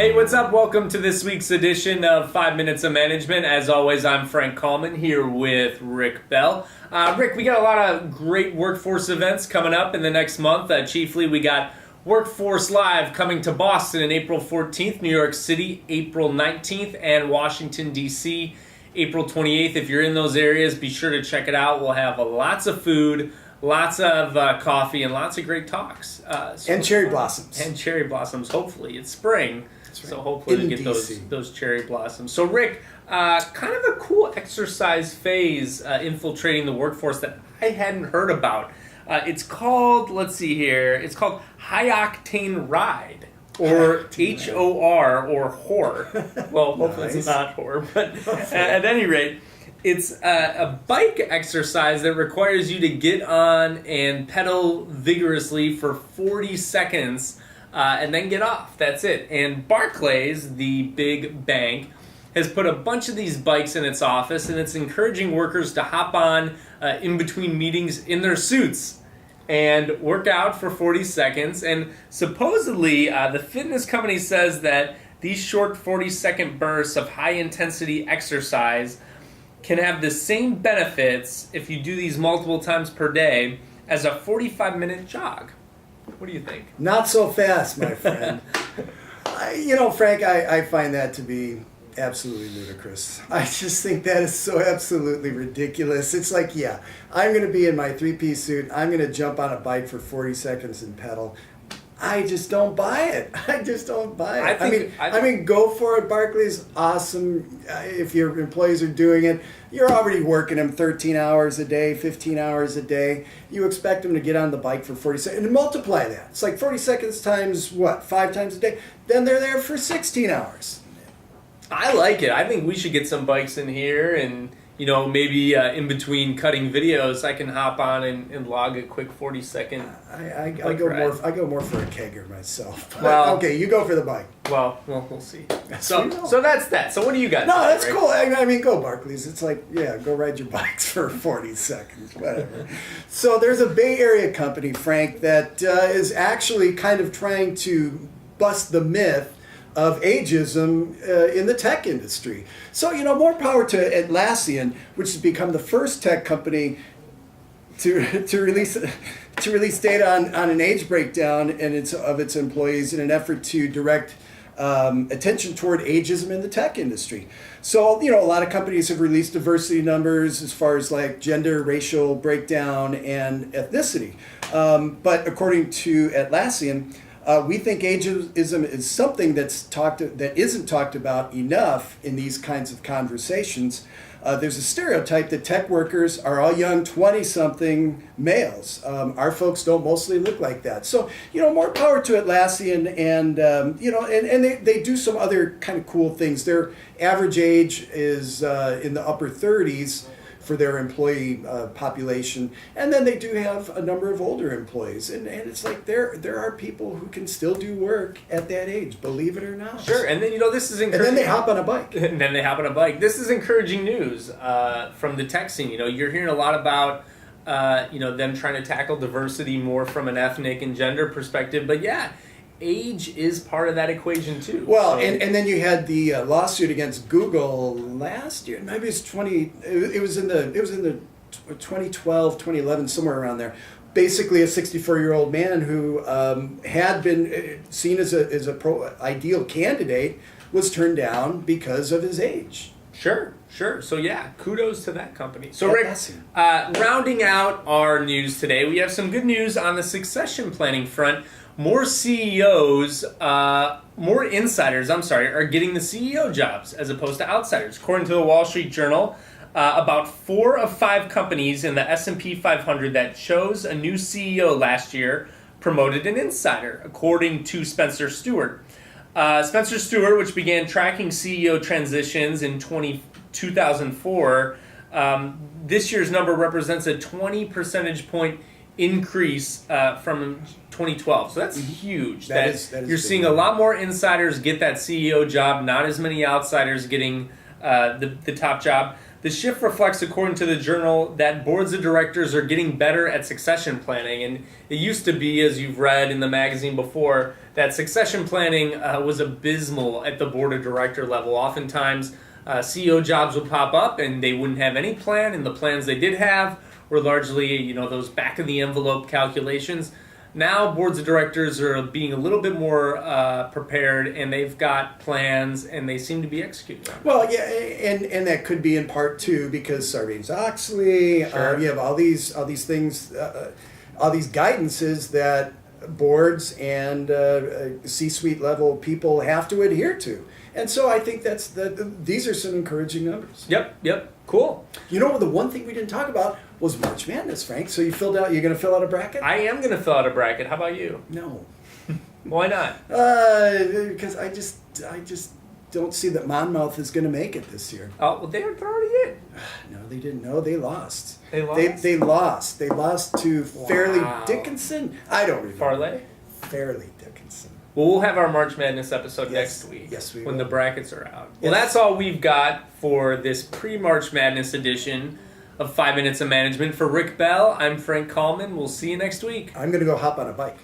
Hey, what's up? Welcome to this week's edition of 5 Minutes of Management. As always, I'm Frank Kalman here with Rick Bell. Rick, we got a lot of great workforce events coming up in the next month. Chiefly, we got Workforce Live coming to Boston on April 14th, New York City, April 19th, and Washington, D.C., April 28th. If you're in those areas, be sure to check it out. We'll have lots of food, lots of coffee, and lots of great talks. And cherry blossoms. And cherry blossoms, hopefully. It's spring. Right. So hopefully we get those cherry blossoms. So Rick, kind of a cool exercise phase infiltrating the workforce that I hadn't heard about. It's called, let's see here, it's called High Octane Ride, or HOR, or HOR. Well, hopefully It's not HOR, but at any rate, it's a bike exercise that requires you to get on and pedal vigorously for 40 seconds and then get off. That's it. And Barclays, the big bank, has put a bunch of these bikes in its office, and it's encouraging workers to hop on in between meetings in their suits and work out for 40 seconds. And supposedly, the fitness company says that these short 40-second bursts of high-intensity exercise can have the same benefits if you do these multiple times per day as a 45-minute jog. What do you think? Not so fast, my friend. Frank, I find that to be absolutely ludicrous. I just think that is so absolutely ridiculous. It's like, yeah, I'm going to be in my three-piece suit. I'm going to jump on a bike for 40 seconds and pedal. I just don't buy it. I mean, go for it. Barclays, awesome. If your employees are doing it, you're already working them 13 hours a day, 15 hours a day. You expect them to get on the bike for 40 seconds and multiply that. It's like 40 seconds times what? 5 times a day. Then they're there for 16 hours. I like it. I think we should get some bikes in here, and maybe in between cutting videos, I can hop on and log a quick 40-second. I go more for a kegger myself. Well, okay, you go for the bike. Well, we'll see. So that's that. So what do you got? No, that's cool. I mean, go Barclays. It's like, yeah, go ride your bikes for 40 seconds, whatever. So there's a Bay Area company, Frank, that is actually kind of trying to bust the myth of ageism in the tech industry. So, more power to Atlassian, which has become the first tech company to release data on an age breakdown of its employees in an effort to direct attention toward ageism in the tech industry. So, a lot of companies have released diversity numbers as far as like gender, racial breakdown, and ethnicity. But according to Atlassian, we think ageism is something that isn't talked about enough in these kinds of conversations. There's a stereotype that tech workers are all young 20-something males. Our folks don't mostly look like that. So, more power to Atlassian, and they do some other kind of cool things. Their average age is in the upper 30s for their employee population, and then they do have a number of older employees, and it's like there are people who can still do work at that age, believe it or not. Sure, and then this is encouraging. And then they hop on a bike. This is encouraging news from the tech scene. You're hearing a lot about them trying to tackle diversity more from an ethnic and gender perspective, but yeah, age is part of that equation too. Well, and then you had the lawsuit against Google last year. Maybe it's 20. It was in the 2012, 2011, somewhere around there. Basically, a 64-year-old man who had been seen as a ideal candidate was turned down because of his age. Sure. So yeah, kudos to that company. So Rick, rounding out our news today, we have some good news on the succession planning front. More CEOs, more insiders, are getting the CEO jobs as opposed to outsiders. According to the Wall Street Journal, about 4 of 5 companies in the S&P 500 that chose a new CEO last year promoted an insider, according to Spencer Stuart. Spencer Stuart, which began tracking CEO transitions in 2004, this year's number represents a 20 percentage point increase from 2012. So that's huge. That is you're seeing a lot more insiders get that CEO job, not as many outsiders getting the top job. The shift reflects, according to the Journal, that boards of directors are getting better at succession planning. And it used to be, as you've read in the magazine before, that succession planning was abysmal at the board of director level. Oftentimes, CEO jobs would pop up and they wouldn't have any plan, and the plans they did have were largely, those back-of-the-envelope calculations. Now boards of directors are being a little bit more prepared, and they've got plans, and they seem to be executing. Well, yeah, and that could be in part too because Sarbanes-Oxley. Sure. You have all these things, all these guidances that boards and C-suite level people have to adhere to, and so I think these are some encouraging numbers. Yep. Cool. The one thing we didn't talk about was March Madness, Frank. So you're going to fill out a bracket? I am going to fill out a bracket. How about you? No. Why not? Because I just don't see that Monmouth is going to make it this year. Oh, well, they're already in. No, they didn't. No, they lost. They lost? They lost. They lost to Fairleigh Dickinson. I don't remember. Farley? Fairleigh Dickinson. Well, we'll have our March Madness episode next week. Yes, we when will. the brackets are out. Yes. Well, that's all we've got for this pre-March Madness edition of 5 Minutes of Management. For Rick Bell, I'm Frank Kalman. We'll see you next week. I'm going to go hop on a bike.